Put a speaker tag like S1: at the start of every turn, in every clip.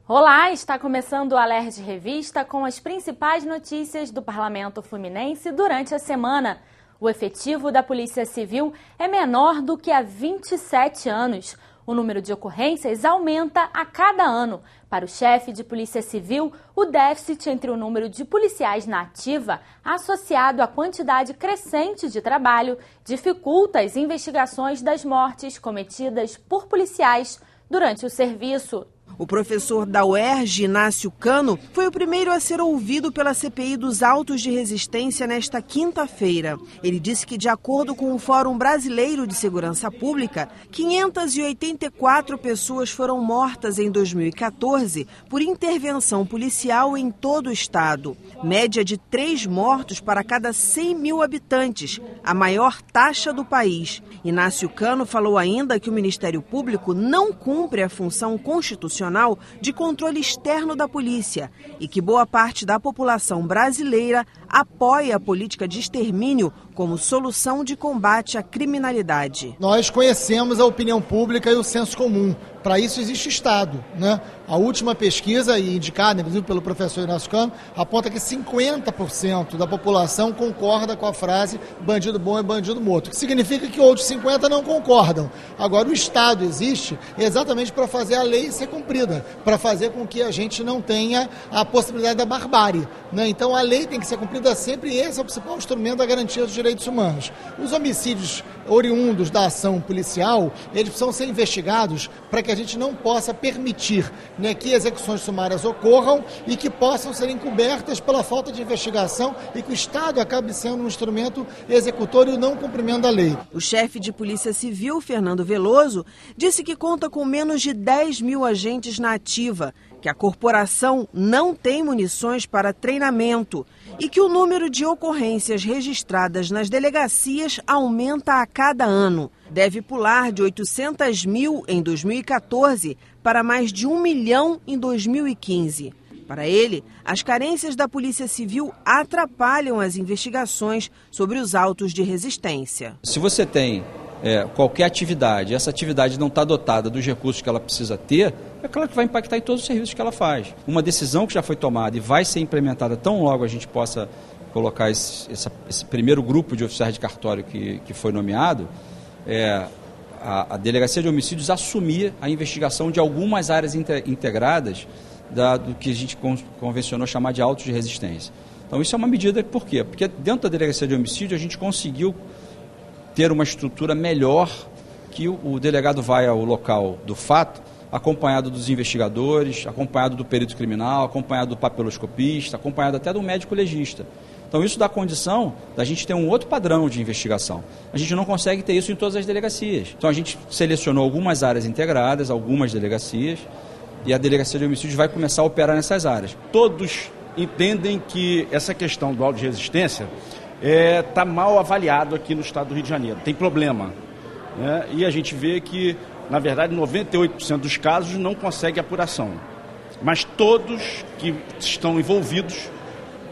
S1: Olá, está começando o Alerj Revista com as principais notícias do Parlamento Fluminense durante a semana. O efetivo da Polícia Civil é menor do que há 27 anos. O número de ocorrências aumenta a cada ano. Para o chefe de Polícia Civil, o déficit entre o número de policiais na ativa, associado à quantidade crescente de trabalho, dificulta as investigações das mortes cometidas por policiais durante o serviço.
S2: O professor da UERJ, Inácio Cano, foi o primeiro a ser ouvido pela CPI dos autos de resistência nesta quinta-feira. Ele disse que, de acordo com o Fórum Brasileiro de Segurança Pública, 584 pessoas foram mortas em 2014 por intervenção policial em todo o estado. Média de 3 mortos para cada 100 mil habitantes, a maior taxa do país. Inácio Cano falou ainda que o Ministério Público não cumpre a função constitucional de controle externo da polícia e que boa parte da população brasileira apoia a política de extermínio como solução de combate à criminalidade.
S3: Nós conhecemos a opinião pública e o senso comum. Para isso existe o Estado, né? A última pesquisa, indicada inclusive pelo professor Inácio Cano, aponta que 50% da população concorda com a frase bandido bom é bandido morto, que significa que outros 50% não concordam. Agora, o Estado existe exatamente para fazer a lei ser cumprida, para fazer com que a gente não tenha a possibilidade da barbárie, né? Então, a lei tem que ser cumprida sempre e esse é o principal instrumento da garantia dos direitos humanos. Os homicídios oriundos da ação policial, eles precisam ser investigados para que a gente não possa permitir, né, que execuções sumárias ocorram e que possam ser encobertas pela falta de investigação e que o Estado acabe sendo um instrumento executor e o não cumprimento da lei.
S2: O chefe de Polícia Civil, Fernando Veloso, disse que conta com menos de 10 mil agentes na ativa, que a corporação não tem munições para treinamento e que o número de ocorrências registradas nas delegacias aumenta a cada ano. Deve pular de 800 mil em 2014 para mais de 1 milhão em 2015. Para ele, as carências da Polícia Civil atrapalham as investigações sobre os autos de resistência.
S4: Se você tem qualquer atividade, essa atividade não está dotada dos recursos que ela precisa ter, é claro que vai impactar em todos os serviços que ela faz. Uma decisão que já foi tomada e vai ser implementada tão logo a gente possa colocar esse primeiro grupo de oficiais de cartório que foi nomeado, a Delegacia de Homicídios assumir a investigação de algumas áreas integradas do que a gente convencionou chamar de autos de resistência. Então isso é uma medida, por quê? Porque dentro da Delegacia de Homicídio a gente conseguiu ter uma estrutura melhor, que o delegado vai ao local do fato, acompanhado dos investigadores, acompanhado do perito criminal, acompanhado do papiloscopista, acompanhado até do médico legista. Então isso dá condição da gente ter um outro padrão de investigação. A gente não consegue ter isso em todas as delegacias. Então a gente selecionou algumas áreas integradas, algumas delegacias, e a Delegacia de Homicídios vai começar a operar nessas áreas.
S5: Todos entendem que essa questão do auto de resistência está mal avaliado aqui no estado do Rio de Janeiro. Tem problema, né? E a gente vê que, na verdade, 98% dos casos não consegue apuração. Mas todos que estão envolvidos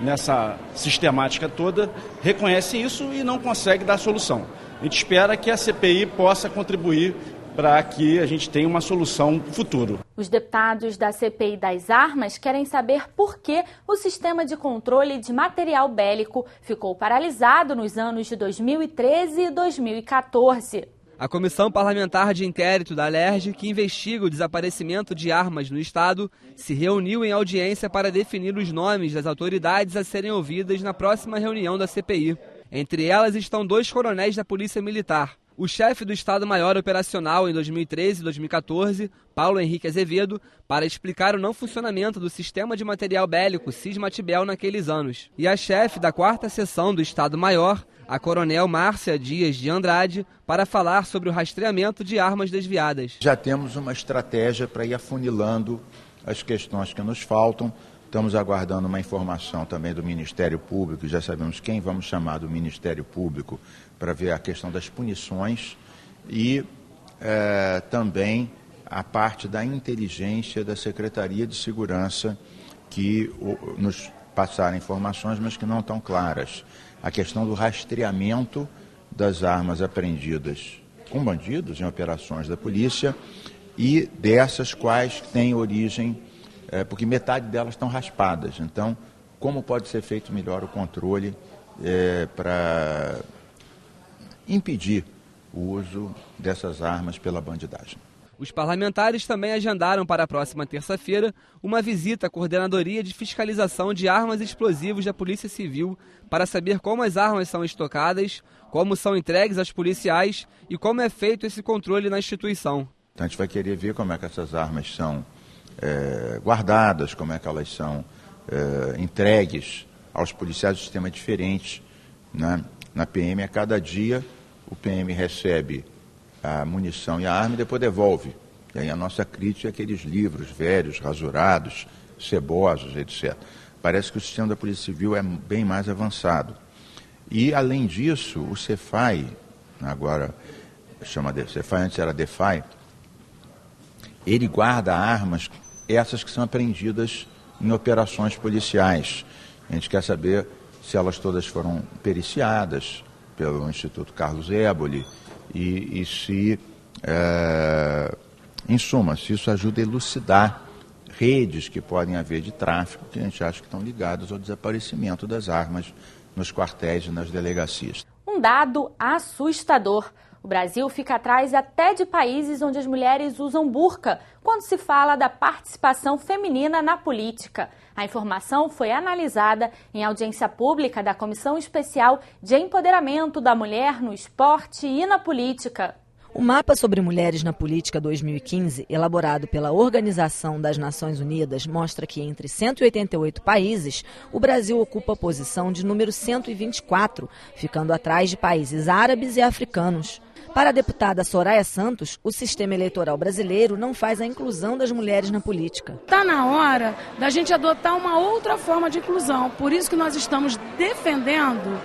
S5: nessa sistemática toda reconhecem isso e não conseguem dar solução. A gente espera que a CPI possa contribuir para que a gente tenha uma solução no futuro.
S1: Os deputados da CPI das Armas querem saber por que o sistema de controle de material bélico ficou paralisado nos anos de 2013 e 2014.
S6: A Comissão Parlamentar de Inquérito da Alerj, que investiga o desaparecimento de armas no Estado, se reuniu em audiência para definir os nomes das autoridades a serem ouvidas na próxima reunião da CPI. Entre elas estão 2 coronéis da Polícia Militar. O chefe do Estado-Maior Operacional em 2013 e 2014, Paulo Henrique Azevedo, para explicar o não funcionamento do sistema de material bélico Cismatibel naqueles anos. E a chefe da 4ª Seção do Estado-Maior, a coronel Márcia Dias de Andrade, para falar sobre o rastreamento de armas desviadas.
S7: Já temos uma estratégia para ir afunilando as questões que nos faltam. Estamos aguardando uma informação também do Ministério Público, já sabemos quem vamos chamar do Ministério Público para ver a questão das punições e também a parte da inteligência da Secretaria de Segurança, que nos passaram informações, mas que não estão claras. A questão do rastreamento das armas apreendidas com bandidos em operações da polícia e dessas quais têm origem porque metade delas estão raspadas. Então, como pode ser feito melhor o controle para impedir o uso dessas armas pela bandidagem?
S6: Os parlamentares também agendaram para a próxima terça-feira uma visita à Coordenadoria de Fiscalização de Armas e Explosivos da Polícia Civil para saber como as armas são estocadas, como são entregues aos policiais e como é feito esse controle na instituição.
S7: Então a gente vai querer ver como é que essas armas são guardadas, como é que elas são entregues aos policiais. O sistema é diferente, né? Na PM, a cada dia o PM recebe a munição e a arma e depois devolve. E aí a nossa crítica é aqueles livros velhos, rasurados, cebosos, etc. Parece que o sistema da Polícia Civil é bem mais avançado. E, além disso, o Cefai, agora chama de Cefai, antes era Defai, ele guarda armas, essas que são apreendidas em operações policiais. A gente quer saber se elas todas foram periciadas pelo Instituto Carlos Éboli e se, em suma, se isso ajuda a elucidar redes que podem haver de tráfico, que a gente acha que estão ligadas ao desaparecimento das armas nos quartéis e nas delegacias.
S1: Um dado assustador. O Brasil fica atrás até de países onde as mulheres usam burca quando se fala da participação feminina na política. A informação foi analisada em audiência pública da Comissão Especial de Empoderamento da Mulher no Esporte e na Política.
S8: O Mapa sobre Mulheres na Política 2015, elaborado pela Organização das Nações Unidas, mostra que entre 188 países, o Brasil ocupa a posição de número 124, ficando atrás de países árabes e africanos. Para a deputada Soraya Santos, o sistema eleitoral brasileiro não faz a inclusão das mulheres na política.
S9: Está na hora da gente adotar uma outra forma de inclusão. Por isso que nós estamos defendendo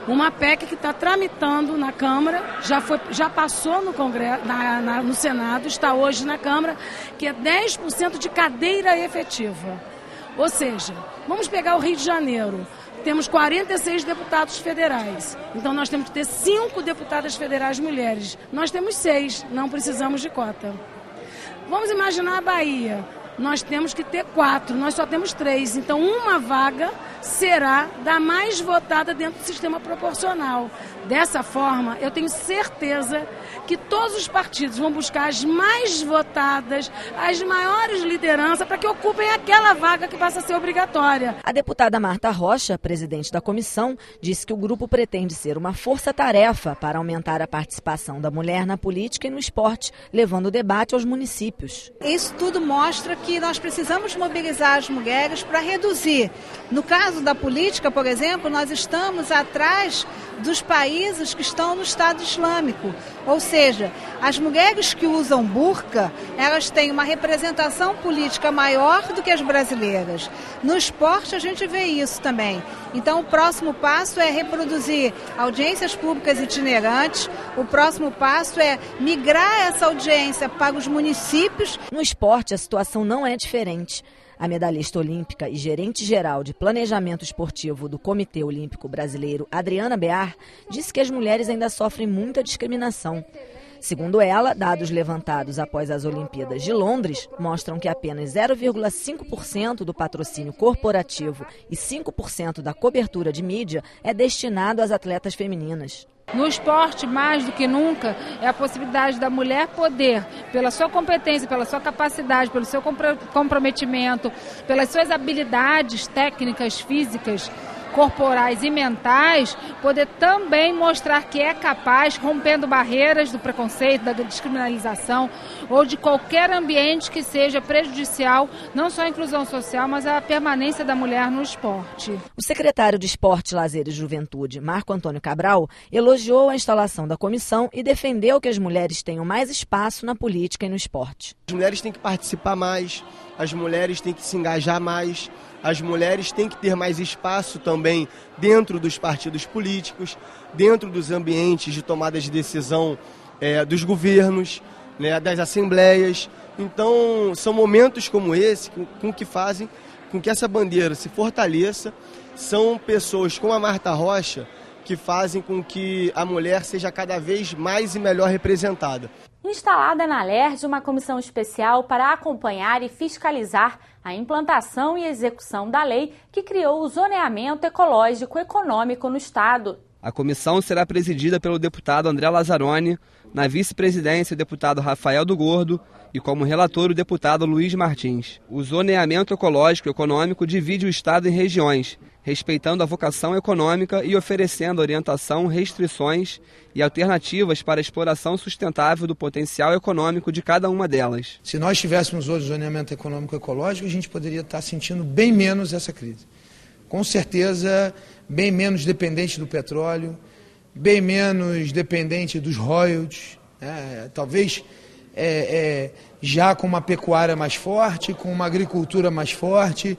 S9: uma PEC que está tramitando na Câmara, já passou no Congresso, no Senado, está hoje na Câmara, que é 10% de cadeira efetiva. Ou seja, vamos pegar o Rio de Janeiro. Temos 46 deputados federais, então nós temos que ter 5 deputadas federais mulheres. Nós temos 6, não precisamos de cota. Vamos imaginar a Bahia. Nós temos que ter 4, nós só temos 3. Então, uma vaga será da mais votada dentro do sistema proporcional. Dessa forma, eu tenho certeza que todos os partidos vão buscar as mais votadas, as maiores lideranças, para que ocupem aquela vaga que passa a ser obrigatória.
S8: A deputada Marta Rocha, presidente da comissão, disse que o grupo pretende ser uma força-tarefa para aumentar a participação da mulher na política e no esporte, levando o debate aos municípios.
S10: Isso tudo mostra que nós precisamos mobilizar as mulheres para reduzir. No caso da política, por exemplo, nós estamos atrás dos países que estão no Estado Islâmico. Ou seja, as mulheres que usam burca, elas têm uma representação política maior do que as brasileiras. No esporte a gente vê isso também. Então o próximo passo é reproduzir audiências públicas itinerantes, o próximo passo é migrar essa audiência para os municípios.
S8: No esporte a situação não é diferente. A medalhista olímpica e gerente-geral de planejamento esportivo do Comitê Olímpico Brasileiro, Adriana Bear, disse que as mulheres ainda sofrem muita discriminação. Segundo ela, dados levantados após as Olimpíadas de Londres mostram que apenas 0,5% do patrocínio corporativo e 5% da cobertura de mídia é destinado às atletas femininas.
S11: No esporte, mais do que nunca, é a possibilidade da mulher poder, pela sua competência, pela sua capacidade, pelo seu comprometimento, pelas suas habilidades técnicas, físicas, corporais e mentais, poder também mostrar que é capaz, rompendo barreiras do preconceito, da descriminalização ou de qualquer ambiente que seja prejudicial, não só à inclusão social, mas à permanência da mulher no esporte.
S8: O secretário de Esporte, Lazer e Juventude, Marco Antônio Cabral, elogiou a instalação da comissão e defendeu que as mulheres tenham mais espaço na política e no esporte.
S12: As mulheres têm que participar mais, as mulheres têm que se engajar mais, as mulheres têm que ter mais espaço também dentro dos partidos políticos, dentro dos ambientes de tomada de decisão dos governos, né, das assembleias. Então, são momentos como esse que fazem com que essa bandeira se fortaleça. São pessoas como a Marta Rocha que fazem com que a mulher seja cada vez mais e melhor representada.
S1: instalada na Alerj uma comissão especial para acompanhar e fiscalizar a implantação e execução da lei que criou o zoneamento ecológico econômico no estado.
S6: A comissão será presidida pelo deputado André Lazzaroni, na vice-presidência o deputado Rafael do Gordo e como relator o deputado Luiz Martins. O zoneamento ecológico econômico divide o estado em regiões, respeitando a vocação econômica e oferecendo orientação, restrições e alternativas para a exploração sustentável do potencial econômico de cada uma delas.
S13: Se nós tivéssemos hoje zoneamento econômico ecológico, a gente poderia estar sentindo bem menos essa crise. Com certeza, bem menos dependente do petróleo, bem menos dependente dos royalties, talvez já com uma pecuária mais forte, com uma agricultura mais forte,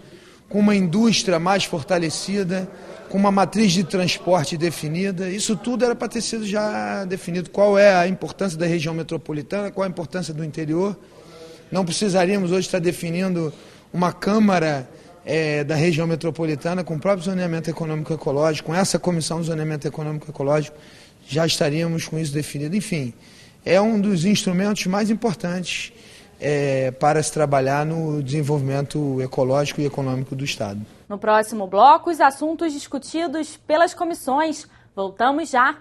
S13: com uma indústria mais fortalecida, com uma matriz de transporte definida. Isso tudo era para ter sido já definido. Qual é a importância da região metropolitana, qual a importância do interior. Não precisaríamos hoje estar definindo uma Câmara da região metropolitana com o próprio zoneamento econômico ecológico, com essa comissão de zoneamento econômico ecológico, já estaríamos com isso definido. Enfim, é um dos instrumentos mais importantes para se trabalhar no desenvolvimento ecológico e econômico do estado.
S1: No próximo bloco, os assuntos discutidos pelas comissões. Voltamos já.